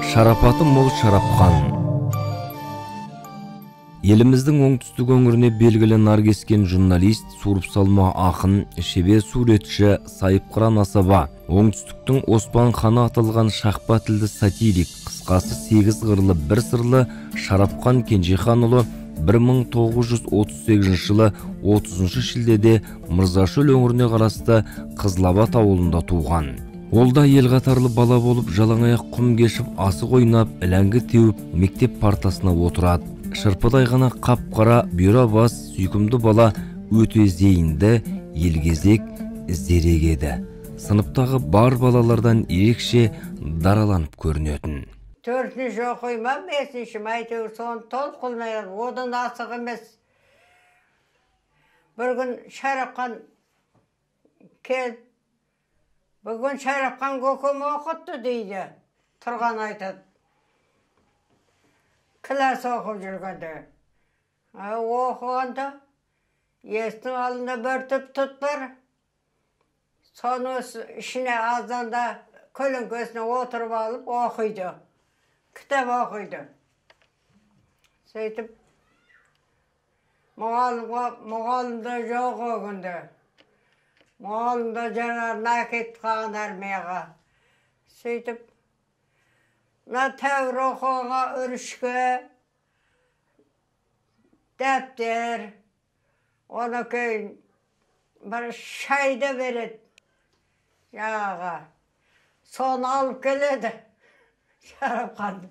Шарапаты мол Шарапқан. Еліміздің оңтүстік өңіріне белгілі наркескен журналист, суырып салма ақын, шебер суретші Сайыпқыран Асаба, оңтүстіктің Оспан ханы аталған шақпа тілді сатирик, қысқасы 8 ғырлы бір сырлы Шарапқан Кенжеханұлы 1938 жылы 30 шілдеде Мырзашөл өңіріне қарасты Қызылабат ауылында туған. Ол да ел қатарлы бала болып, жалаңаяқ құм кешіп, асық ойнап, іләңгі теуіп, мектеп партасына отырады. Шырпыдай ғана қап-қара, бұйра бас, сүйкімді бала, өте зейінді, елгезек, зерек еді. Сыныптағы бар балалардан ерекше дараланып көрінетін. 4-ші оқима, 5-ші мәйтеуір соны толық қылмайыр, одан асық емес. Бір күн Шарапқан келіп, бүгін Шарапқан көкем оқытты дейді, тұрған айтады. Класс оқып жүргенде. Оқығанда, естің алдында бір түп тұт бар. Соны ішіне азанда көлеңкесіне отырып алып оқиды. Кітап оқиды. Сөйтіп, мұғалымда жоқ оғында. Мұғалымда жанарына әкетіп қалған армияға. Сөйтіп, тәуір оқуға үрішке, дәптер, оны кейін бір шайды береді жағаға. Соны алып келеді Шарапқанды.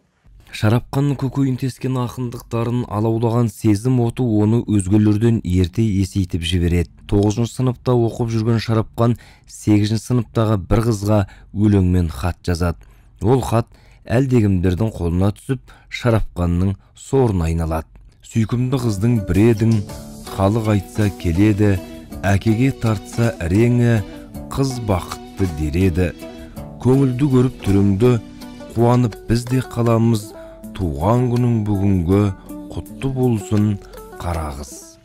Шарапқанның көкейін тескен ақындықтарын алаулаған сезім оты оны өзгелерден ерте есейтіп жібереді. 9 сыныпта оқып жүрген Шарапқан 8 сыныптағы бір қызға өлеңмен хат жазады. Ол хат әлдегімдердің қолына түсіп, Шарапқанның сорына айналады. Сүйкімді қыздың бір едің, халық айтса келеді, әкеге тартса әреңі, қыз бақытты дереді. Көңілді көріп түріңді, қуанып бізде қаламыз, туған күнің бүгінгі құтты болсын қарағыз.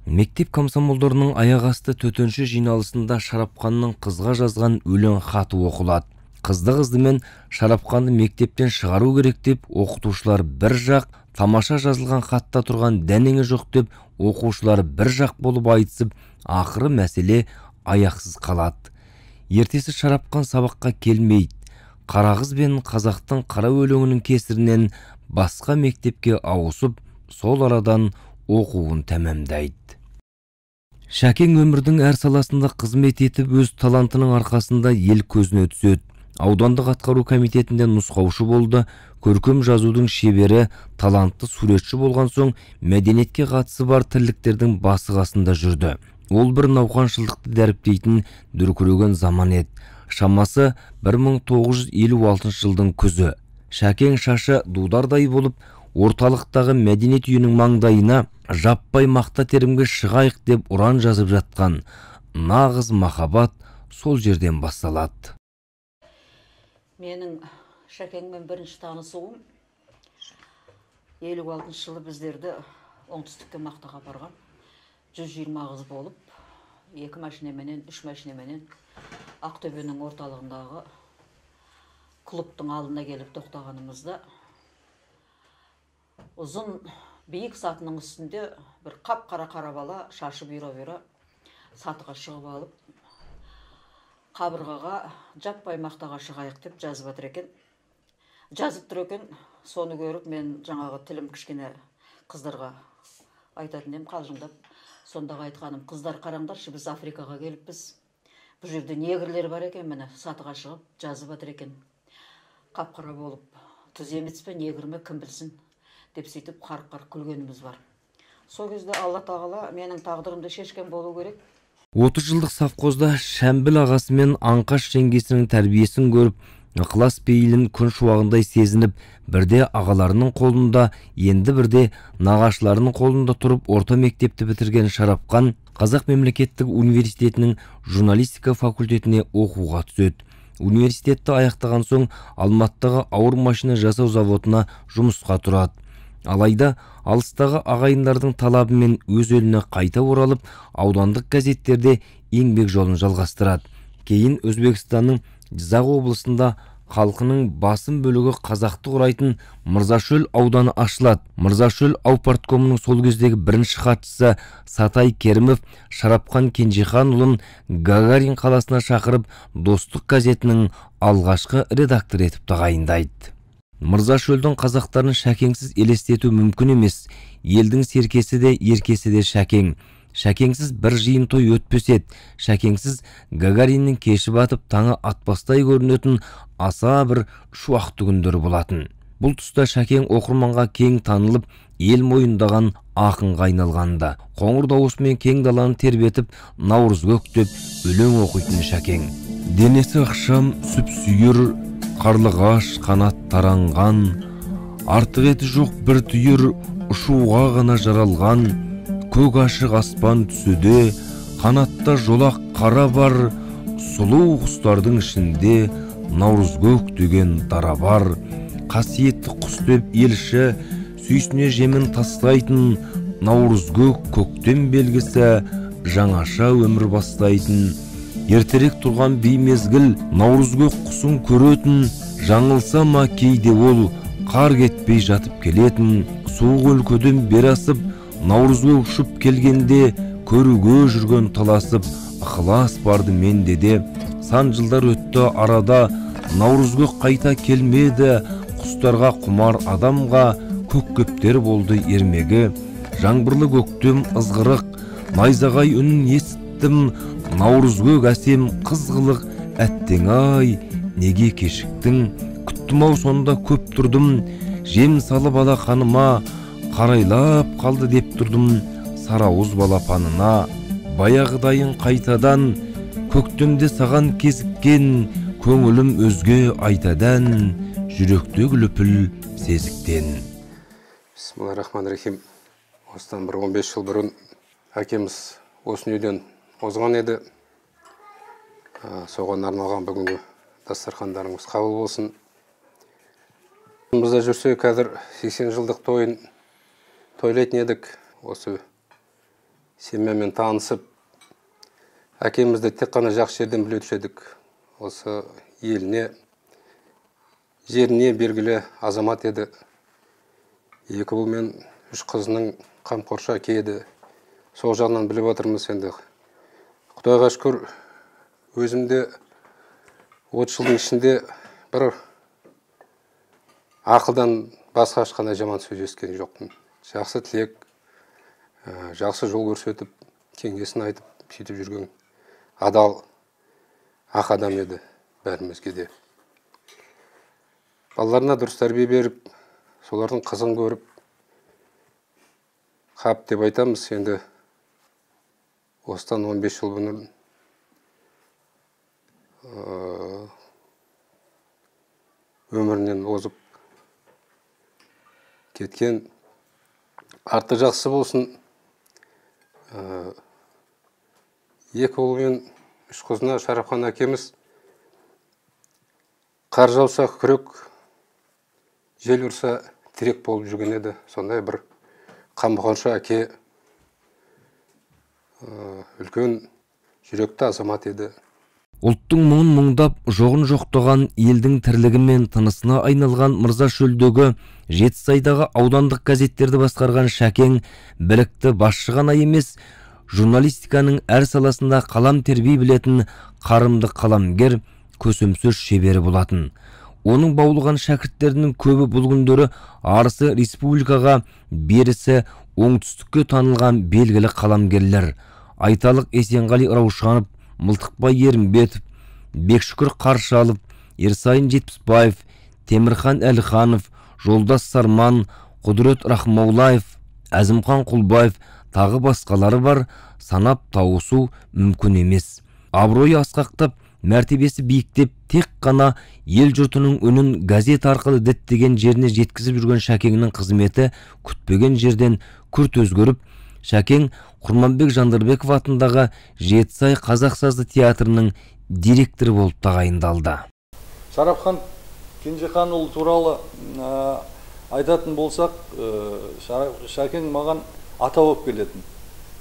Мектеп комсомолдарының аяқасты төтенше жиналысында Шарапқанның қызға жазған өлең хаты оқылады. Қызды-қыздымен Шарапқанды мектептен шығару керек деп, оқытушылар бір жақ, тамаша жазылған хатта тұрған дәнеңе жоқ деп, оқушылар бір жақ болып айтысып, ақыры мәселе аяқсыз қалады. Ертесі Шарапқан сабаққа келмейді. Қарағыз бен қазақтың қара өлеңінің кесірінен басқа мектепке ауысып, сол арадан оқуын тәмамдайды. Шәкең өмірдің әр саласында қызмет етіп, өз талантының арқасында ел көзіне түседі. Аудандық атқару комитетінде нұсқаушы болды, көркем жазудың шебері, талантты суретші болған соң, мәдениетке қатысы бар тірліктердің басы қасында жүрді. Ол бір науқаншылдықты дәріптейтін дүркіреген заман еді. Шамасы 1956 жылдың күзі. Шәкең шашы дудардай болып, орталықтағы мәдениет үйінің маңдайына жаппай мақта терімге шығайық деп ұран жазып жатқан нағыз махаббат сол жерден басталады. Менің Шәкеңмен бірінші танысуым 56 жылы біздерді оңтүстікке мақтаға барған. 120 қыз болып, 2 машинеменен, 3 машинеменен Ақтөбенің орталығындағы клубтың алдына келіп тоқтағанымызда ұзын биік сатының үстінде бір қап-қара бала, шашы бұйра сатыға шығып алып, қабырғаға жаппай мақтаға шығайық деп жазып жатыр екен. Жазып тұр екен, соны көріп, мен жаңағы тілім кішкене қыздарға айтатын ем, қалжыңдап. Сондағы айтқаным, қыздар қараңдаршы, біз Африкаға келіппіз. Бұл жерде негрлер бар екен, мені сатыға шығып жазып жатыр екен. Қап-қара болып, түз емес пе, негр ме, кім білсін деп сөйтіп қарқ-қарқ күлгеніміз бар. Сол кезде Алла тағала менің тағдырымды шешкен болу керек. 30 жылдық совхозда Шәмбіл ағасы мен Аңқаш жеңгесінің тәрбиесін көріп, ықылас пейілін күн шуағындай сезініп, бірде ағаларының қолында, енді бірде нағашыларының қолында тұрып, орта мектепті бітірген Шарапқан Қазақ мемлекеттік университетінің журналистика факультетіне оқуға түседі. Университетті аяқтаған соң Алматыдағы ауыр машина жасау заводына жұмысқа тұрады. Алайда алыстағы ағайындардың талабымен өз еліне қайта оралып, аудандық газеттерде еңбек жолын жалғастырады. Кейін Өзбекстанның Жызақ облысында халқының басым бөлігі қазақты құрайтын Мырзашөл ауданы ашылады. Мырзашөл аупарткомының сол кездегі бірінші хатшысы Сатай Керімов Шарапхан Кенжеханұлын Гагарин қаласына шақырып, Достық газетінің алғашқы редактор етіп тағайындайды. Мырзашөлдің қазақтарын Шәкеңсіз елестету мүмкін емес. Елдің серкесі де, еркесі де Шәкең. Шәкеңсіз бір жиын той өтпес еді. Шәкеңсіз Гагариннің кеші батып, таңы атпастай көрінетін аса бір шуақты күндері болатын. Бұл тұста Шәкең оқырманға кең танылып, ел мойындаған ақынға айналғанда, қоңыр дауысымен кең даланы тербетіп, наурыз көктеп, өлең оқитын Шәкең. Денесі ақшам сүп-сүйір, қарлығаш қанат таранған, артық еті жоқ бір түйір, ұшуға ғана жаралған, көк ашық аспан түсуде, қанатта жолақ қара бар, сұлу құстардың ішінде наурыз көк деген дара бар. Қасиетті құс деп елші, сүйсіне жемін тастайтын, наурыз көк көктем белгісі, жаңаша өмір бастайтын. Ертерек тұрған беймезгіл, наурыз көк құсын көретін, жаңылса ма кейде ол, қар кетпей жатып келетін. Суық өлкөден бер асып, наурыз көк ұшып келгенде, көруге жүрген таласып, ықылас барды менде де. Сан жылдар өтті арада, наурыз көк қайта келмеді, құстарға құмар адамға көк көптер болды ермегі. Жаңбырлы көктем ызғырық, найзағай үнін естім, наурыз көк әсем қызғылық, әттең ай, неге кешіктің? Күттім-ау сонда көп тұрдым, жем салып алақаныма, қарайлап қалды деп тұрдым сарауыз балапанына. Баяғыдайын қайтадан, көктемде саған кезіккен, көңілім өзге айтадан, жүректе лүпіл сезіктен. Бисмиллахир-рахманир-рахим. Осыдан бір 15 жыл бұрын әкеміз осы дүниеден озған еді. Соған арналған бүгінгі дастархандарыңыз қабыл болсын. Бізде жүрсе қазір 80 жылдық тойын тойлайтын едік. Осы семьямен танысып, әкемізді тек қана жақсы жерден білетін едік. Осы еліне, жеріне белгілі азамат еді. 2 ұл мен 3 қызының қамқоршы әке еді. Сол жағынан біліп отырмыз енді. Құдайға шүкір, өзімде 30 жылдың ішінде бір ақылдан басқа ешқандай жаман сөз естіген жоқпын. Жақсы тілек, жақсы жол көрсетіп, кеңесін айтып, сөйтіп жүрген адал ақ адам еді бәрімізге де. Балаларына дұрыс тәрбие беріп, солардың қызын көріп, қап деп айтамыз. Енді осыдан 15 жыл бұрын өмірінен озып кеткен. Арты жақсы болсын. 2 ұл мен 3 қызына Шарапхан әкеміз қар жауса күрек, жел ұрса терек болып жүрген еді. Сондай бір қамқоршы әке, үлкен жүректі азамат еді. Ұлттың мұңын мұңдап, жоғын жоқтаған елдің тірлігі мен тынысына айналған Мырзашөлдегі Жетісайдағы аудандық газеттерді басқарған Шәкең білікті басшы ғана емес, журналистиканың әр саласында қалам тербей білетін қарымды қаламгер, көсемсөз шебері болатын. Оның баулыған шәкірттерінің көбі бұл күндері арысы республикаға, берісі оңтүстікке танылған белгілі қаламгерлер. Айталық Есенғали Раушанов, Мылтықбай Ерімбетов, Бекшүкір Қаршалов, Ерсайын Жетпісбаев, Темірхан Әлханов, Жолдас Сарман, Құдірет Рахмаулаев, Әзімхан Құлбаев, тағы басқалары бар, санап тауысу мүмкін емес. Абыройы асқақтап, мәртебесі биіктеп, тек қана ел жұртының үнін газет арқылы діттеген жеріне жеткізіп жүрген Шәкеңнің қызметі күтпеген жерден күрт өзгеріп, Шәкең Құрманбек Жандарбеков атындағы Жетісай қазақ сазды театрының директоры болып тағайындалды. Шарапхан Кенжеханұлы туралы айтатын болсақ, Шәкең маған ата болып келетін.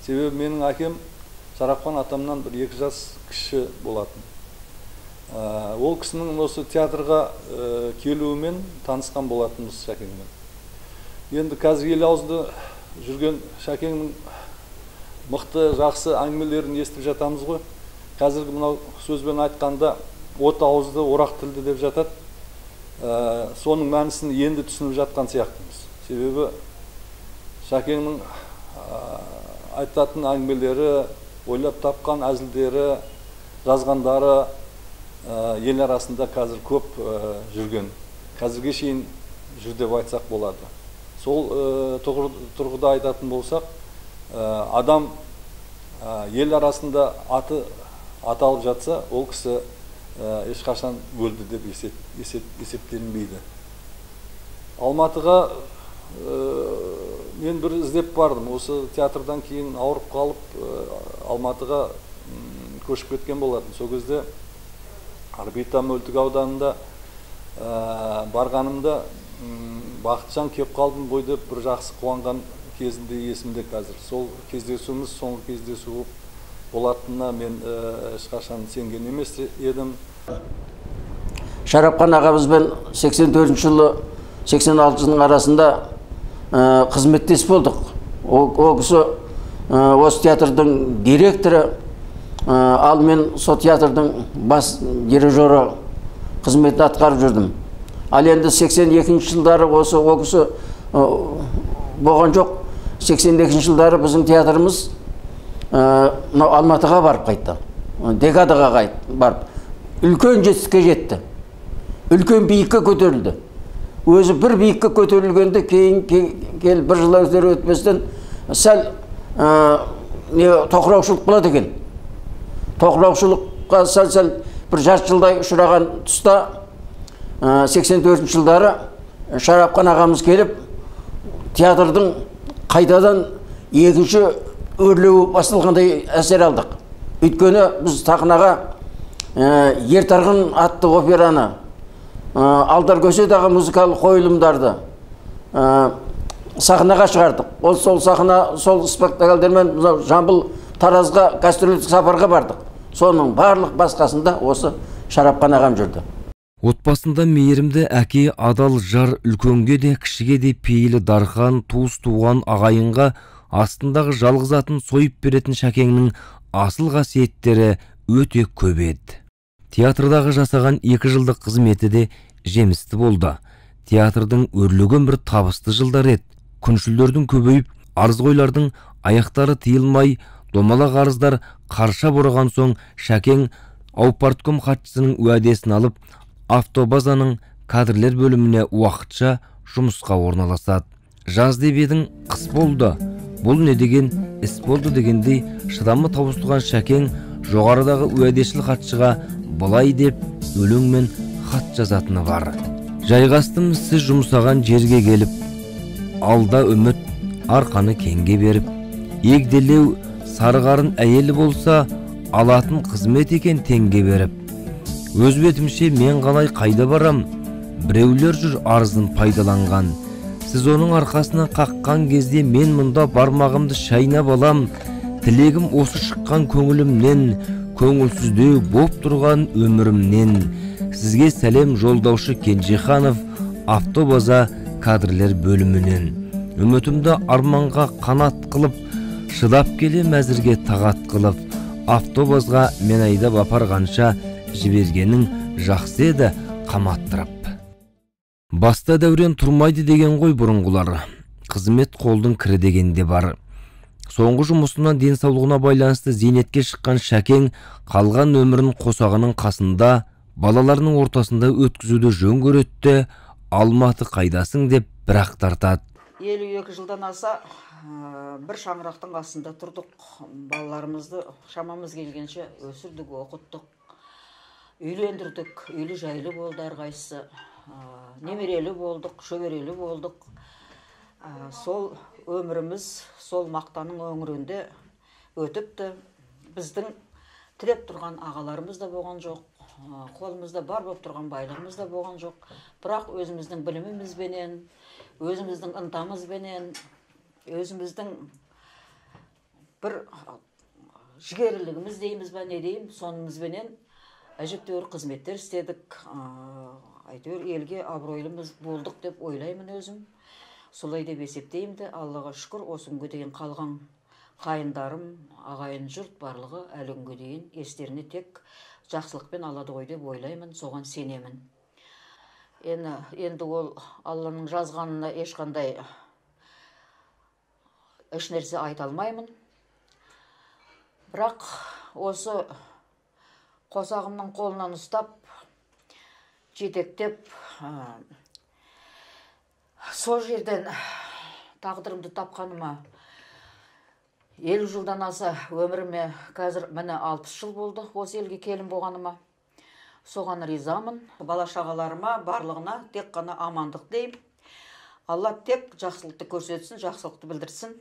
Себебі менің әкем Шарапхан атамнан бір 2 жас кіші болатын. Ол кісінің осы театрға келуімен танысқан болатынбыз Шәкеңмен. Енді қазір ел аузында жүрген Шәкеңнің мықты, жақсы әңгімелерін естіп жатамыз ғой. Қазіргі мынау сөзбен айтқанда от ауызды, орақ тілді деп жатады. Соның мәнісін енді түсініп жатқан сияқтымыз. Себебі Шәкеңнің айтатын әңгімелері, ойлап тапқан әзілдері, жазғандары ел арасында қазір көп жүрген, қазірге шейін жүр деп айтсақ болады. Сол тұрғыда айтатын болсақ, адам ел арасында аты аталып жатса, ол кісі ешқашан өлді деп есептелінбейді. Алматыға мен бір іздеп бардым. Осы театрдан кейін ауырып қалып, Алматыға көшіп кеткен болатын. Сол кезде Арбита мөлтік ауданында барғанымда Бақытжан кеп қалдым ғой деп бір жақсы қуанған кезінде есімде қазір. Сол кездесуіміз соңғы кездесу болатынына мен ешқашан сенген емес едім. Шарапхан ағамызбен 84 жылы 86 жылдың арасында қызметтес болдық. Ол кісі осы театрдың директоры, ал мен сол театрдың бас дирижері қызметін атқарып жүрдім. Ал енді 82 жылдары осы ол кісі болған жоқ. 82 жылдары біздің театрымыз Алматыға барып қайтты. Декадаға барып. Үлкен жетістікке жетті. Үлкен биікке көтерілді. Өзі бір биікке көтерілгенде кейін келіп бір жыл өтпестен сәл тоқыраушылық болады екен. Тоқыраушылыққа сәл бір жарты жылдай ұшыраған тұста 84 жылдары Шарапхан ағамыз келіп театрдың қайтадан екінші өрлеуі басталғандай әсер алдық. Өйткені біз сахнаға Ертарғын атты операны, Алдар Көседағы музыкалық қойылымдарды сахнаға шығардық. Сол сахна, сол спектакльдермен Жамбыл, Таразға гастрольдік сапарға бардық. Соның барлық басқасында осы Шарапхан ағам жүрді. Отбасында мейірімді әке, адал жар, үлкенге де кішіге де пейілі дархан, туыс туған ағайынға астындағы жалғыз атын сойып беретін Шәкеңнің асыл қасиеттері өте көп еді. Театрдағы жасаған 2 жылдық қызметі де жемісті болды. Театрдың өрлеген бір табысты жылдар еді. Күншілдердің көбейіп, арызғойлардың аяқтары тиылмай, домалақ арыздар қарша бұраған соң Шәкең аупартком хатшысының уәдесін алып, автобазаның кадрлер бөліміне уақытша жұмысқа орналасады. Жаз деп едің, қыс болды. Бұл не деген іс болды дегендей шыдамы таусылған Шәкең жоғарыдағы уәдешіл хатшыға былай деп өлеңмен хат жазатыны бар. Жайғастым сіз жұмсаған жерге келіп, алда үміт арқаны кеңге беріп, егделеу сарғарын әйелі болса, алатын қызмет екен теңге беріп. Өз бетімше мен қалай қайда барам, біреулер жүр арызын пайдаланған. Сіз оның арқасына қаққан кезде мен мұнда бармағымды шайнап алам. Тілегім осы шыққан көңілімнен, көңілсіздеу боп тұрған өмірімнен. Сізге сәлем жолдаушы Кенжеханов, автобаза кадрлер бөлімінен. Үмітімді арманға қанат қылып, шыдап келем әзірге тағат қылып, автобазға мен айдап апарғанша жібергенің жақсы еді қаматтырып. Баста дәурен тұрмайды деген ғой бұрынғылар. Қызмет қолдың кірі дегенде бар. Соңғы жұмысынан денсаулығына байланысты зейнетке шыққан Шәкең қалған өмірін қосағының қасында, балаларының ортасында өткізуді жөн көретті. Алматы қайдасың деп бірақ тартады. 52 жылдан аса бір шаңырақтың астында тұрдық. Балаларымызды шамамыз келгенше өсірдік, оқыттық, үйлендірдік, үйлі жайлы болды әрқайсысы. Немерелі болдық, шөберелі болдық. Сол өміріміз сол мақтаның өңірінде өтіпті. Біздің тілеп тұрған ағаларымыз да болған жоқ, қолымызда бар болып тұрған байлығымыз да болған жоқ. Бірақ өзіміздің білімімізбенен, өзіміздің ынтамызбенен, өзіміздің бір жігерлігіміз дейміз бе, не деймін, сонымызбенен әжептәуір қызметтер істедік, әйтеуір елге абыройлымыз болдық деп ойлаймын өзім. Солай деп есептеймін де, Аллаға шүкір, осы күнге дейін қалған қайындарым, ағайын жұрт барлығы әлі күнге дейін естеріне тек жақсылықпен алады ғой деп ойлаймын, соған сенемін. Енді ол Алланың жазғанына ешқандай еш нәрсе айта алмаймын. Бірақ осы қосағымның қолынан ұстап, жетектеп, сол жерден тағдырымды тапқаныма 50 жылдан аса өміріме, қазір міне 60 жыл болды осы елге келін болғаныма. Соған ризамын. Бала шағаларыма барлығына тек қана амандық деймін. Алла тек жақсылықты көрсетсін, жақсылықты білдірсін.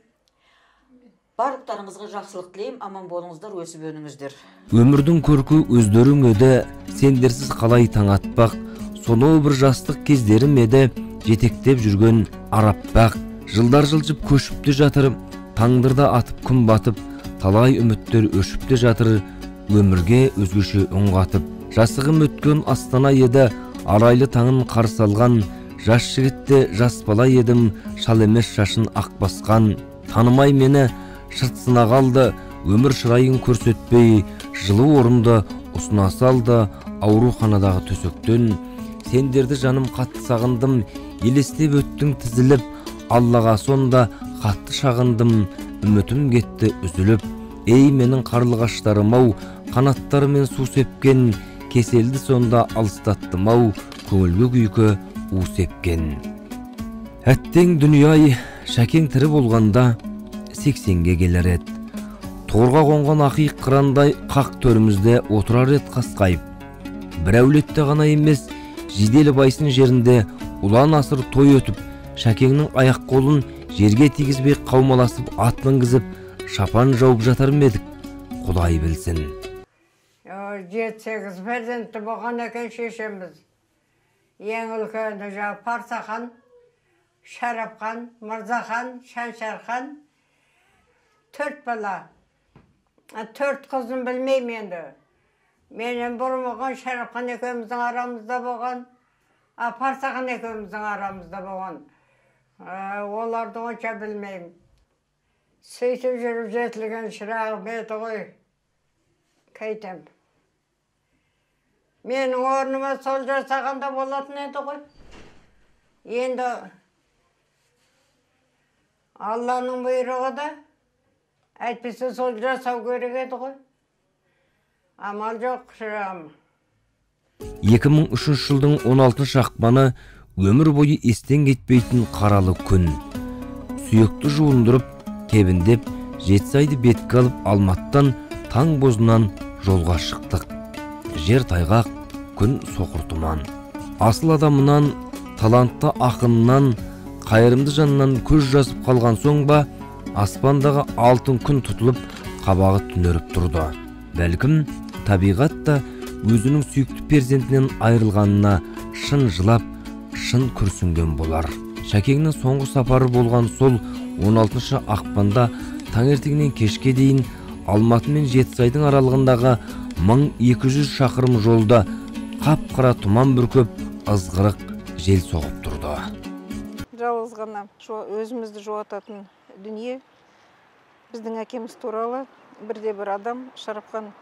Барлықтарыңызға жақсылық тілеймін, аман болыңыздар, өсіп өніңіздер. Өмірдің көркі өздерің еді, сендерсіз қалай таң атпақ, сонау бір жастық кездерім еді, жетектеп жүрген араппақ. Жылдар жылжып көшіпті жатыр, таңдырда атып күн батып, талай үміттер өшіпті жатыр, өмірге өзгеше үн қатып. Жасығым өткен астана еді, арайлы таңын қарсы алған, жас жігітте жас бала едім, шал емес шашын ақ басқан. Танымай мені шыртсына қалды, өмір шырайын көрсетпей, жылы орынды ұсына салды, ауруханадағы төсектен. Сендерді жаным қатты сағындым, елестеп өттің тізіліп, Аллаға сонда қатты шағындым, үмітім кетті үзіліп. Ей менің қарлығаштарым-ау, қанаттарымен су сепкен, кеселді сонда алыстаттым-ау, көңілге күйкі у сепкен. Әттең дүние-ай, шәкең тірі болғанда 80-ге келер еді. Торға қонған ақиық қырандай қақ төрімізде отырар еді қасқайып. Бір әулетте ғана емес, жиделі байсын жерінде ұлан асыр той өтіп, шәкеңнің аяқ қолын жерге тигізбей қаумаласып ат мінгізіп, шапан жауып жатар ма едік, Құдай білсін. 7-8 перзентті болған екен шешеміз. Ең үлкені Парсахан, Шарапхан, Мырзахан, Шаншархан, 4 бала. 4 қызын білмеймін енді. Менен бұрын болған Шарапхан екеуміздің арамызда болған, Парсахан екеуміздің арамызда болған. Оларды онша білмеймін. Сөйтіп жүріп жетілген шырағы беті ғой. Кайтем. Менің орныма сол жасағанда болатын еді ғой. Енді Алланың бұйрығы да, әйтпесе сол жасау керек еді ғой. Амал жоқ шырағым. 2003 жылдың 16 ақпаны өмір бойы естен кетпейтін қаралы күн. Сүйекті жуындырып, кебіндеп, Жетісайды бетке алып Алматтан таң бозынан жолға шықтық. Жер тайғақ, күн соқыр тұман. Асыл адамынан, талантты ақынынан, қайырымды жанынан көз жазып қалған соң ба, аспандағы алтын күн тұтылып, қабағы түнеріп тұрды. Бәлкім, табиғат та өзінің сүйікті перзентінен айырылғанына шын жылап, шын күрсінген болар. Шәкеңнің соңғы сапары болған сол 16 ақпанда таңертеңнен кешке дейін Алматы мен Жетісайдың аралығындағы 1200 шақырым жолда қап-қара тұман бүркеп, ызғырық жел соғып тұрды. Жалғыз ғана өзімізді жуататын дүние. Біздің әкеміз туралы бірде-бір адам Шарапхан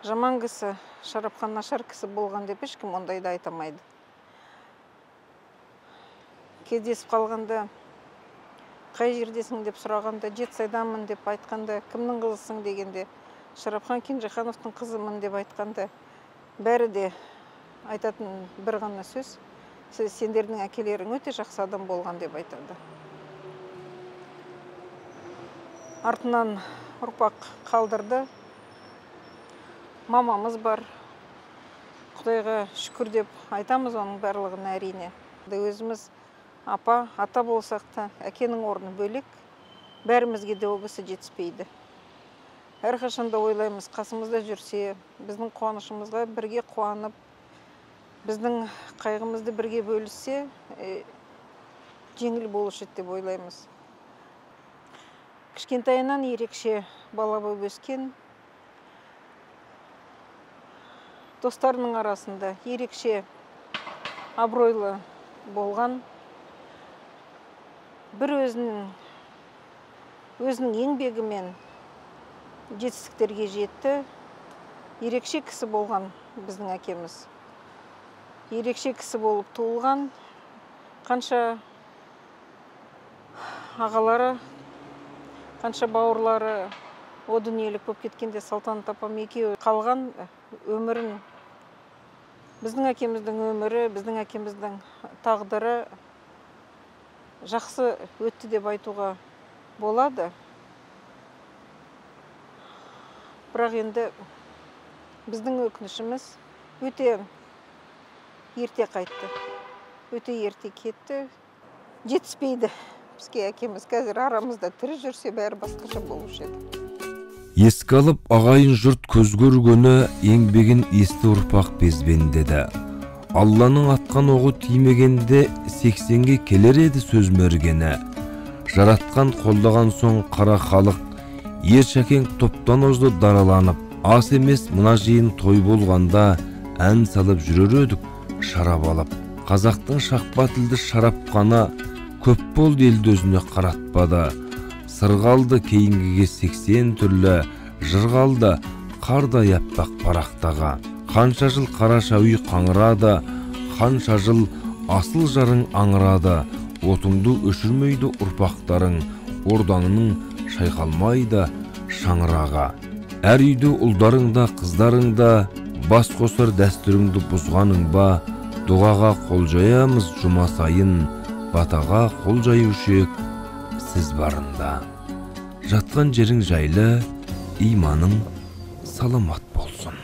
жаман кісі, Шарапхан нашар кісі болған деп ешкім ондайды айтамайды. Кездесіп қалғанда, қай жердесің деп сұрағанда, Жетісайдамын деп айтқанда, кімнің қызысың дегенде, Шарапхан Кенжехановтың қызымын деп айтқанда, бәрі де айтатын бір ғана сөз, сендердің әкелерің өте жақсы адам болған деп айтады. Артынан ұрпақ қалдырды. Мамамыз бар. Құдайға шүкір деп айтамыз оның барлығын әрине. Өзіміз апа, ата болсақ та, әкенің орны бөлек, бәрімізге де ол кісі жетіспейді. Әрқашанда ойлаймыз, қасымызда жүрсе, біздің қуанышымызға бірге қуанып, біздің қайғымызды бірге бөліссе, жеңіл болушы деп ойлаймыз. Кішкентайынан ерекше бала болып өскен, достарының арасында ерекше абыройлы болған, бір өзінің еңбегімен жетістіктерге жетті. Ерекше кісі болған біздің әкеміз. Ерекше кісі болып туылған, қанша ағалары, қанша бауырлары о дүниелік болып кеткенде Салтанат апам екеуі қалған өмірін, біздің әкеміздің өмірі, біздің әкеміздің тағдыры жақсы өтті деп айтуға болады. Бірақ енді біздің өкінішіміз өте ерте қайтты, өте ерте кетті, жетіспейді. Бізге әкеміз қазір арамызда тірі жүрсе бәрі басқаша болушы еді. Еске алып ағайын жұрт көз көргені еңбегін есті ұрпақ безбендеді. Алланың атқан оғы тимегенде 80-ге келер еді сөз мергені. Жаратқан қолдаған соң қара халық, ер шәкең топтан озды дараланып, ас емес мына жиын той болғанда ән салып жүрер едік шарап алып. Қазақтың шақпа тілді шарапқаны көп болды елді өзіне қаратпады. Сырғалды кейінгіге 80 түрлі, жырғалды қардай аппақ парақтаға. Қанша жыл қараша үй қаңырады, қанша жыл асыл жарың аңырады. Отыңды өшірмейді ұрпақтарың, ордаңының шайқалмайды шаңыраға. Әр үйді ұлдарыңда, қыздарыңда, бас қосар дәстүріңді бұзғаның ба, дұғаға қол жаямыз жұма сайын, батаға қол жаюшы ек сіз барында. Жатқан жерің жайлы, иманың саламат болсын.